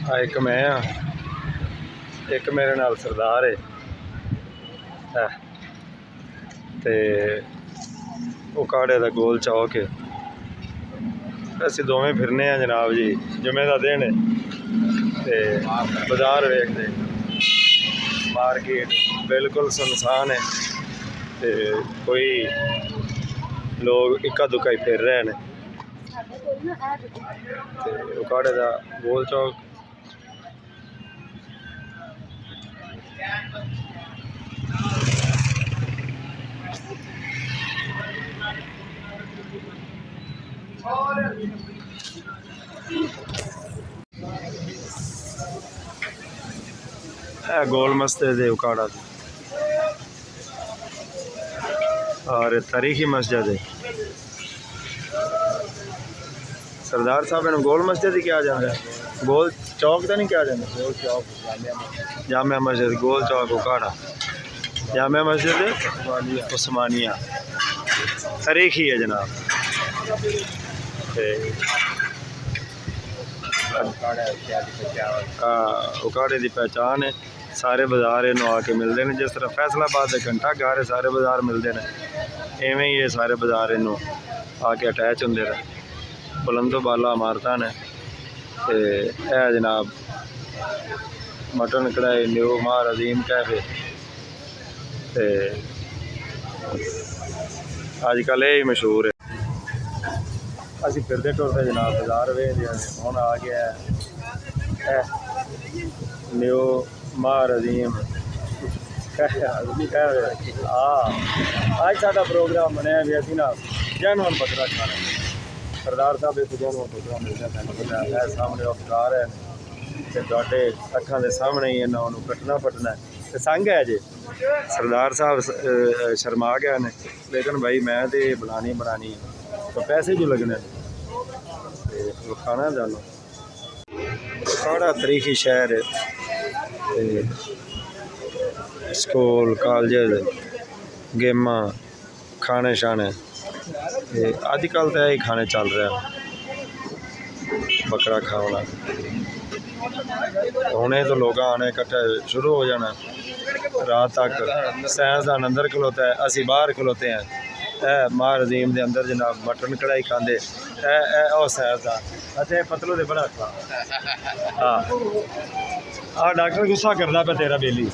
एक मैं हाँ, एक मेरे नाल सरदार है ते उकाड़े दा गोल चौक है। असीं दोवें फिरने जनाब जी, जुमे दा दिन है ते बाजार वेखदे, मार्केट बिल्कुल सुनसान है ते कोई लोग इक्का दुक्का ही फिर रहे हैं। उकाड़े दा गोल चौक है गोल मस्जिद है उकाड़ा दी, और तारीखी मस्जिद है। सरदार साहब इन गोल मस्जिद ही क्या जाता है, गोल चौक तो नहीं क्या जाता, गोल चौक जामिया मस्जिद, गोल चौक उकाड़ा, जामिया मस्जिद उस्मानिया तारीखी है जनाब। उकाड़े की पहचान है, सारे बाजार इनू आके मिलते हैं। जिस तरह फैसलाबाद के घंटा घर है, सारे बाजार मिलते हैं, इवें ही ये सारे बाजार इनू आके अटैच होंगे रहे। बुलंदो बाला इमारत ने ते जनाब मटन कढ़ाई न्यू मार अजीम कैफे ते अजकल यही मशहूर है। असी फिरते टुरते जनाब बाजार वेखदे हुण आ गया है न्यू मार अजीम अज साडा प्रोग्राम बनया भी असीं ना जैनवन बकरा खाना। सरदार साहब एक जैनवन बकरा मिलता है, सामने अफतार है ते तुहाडे अखां दे सामने ही इन्हां नूं कटना पटना है ते संग है जे। सरदार साहब शर्मा गए ने, लेकिन भाई मैं तो बनानी बनानी तो पैसे जो लगने तो खाना जानो। साढ़ा तरीखी शहर है, स्कूल कॉलेज गेमां खाने शाने अजकल तो यही खाने चल रहा बकरा खाना। हुणे तो लोग आने इकट्ठे शुरू हो जाना, रात तक साइंसदान अंदर खलोता है, असी बाहर खलोते हैं। मार अजीम के अंदर जनाब मटन कढ़ाई खाते साइंसदान। अच्छा पतलू दे बड़ा खा हाँ डॉक्टर गुस्सा करता पे तेरा बेली।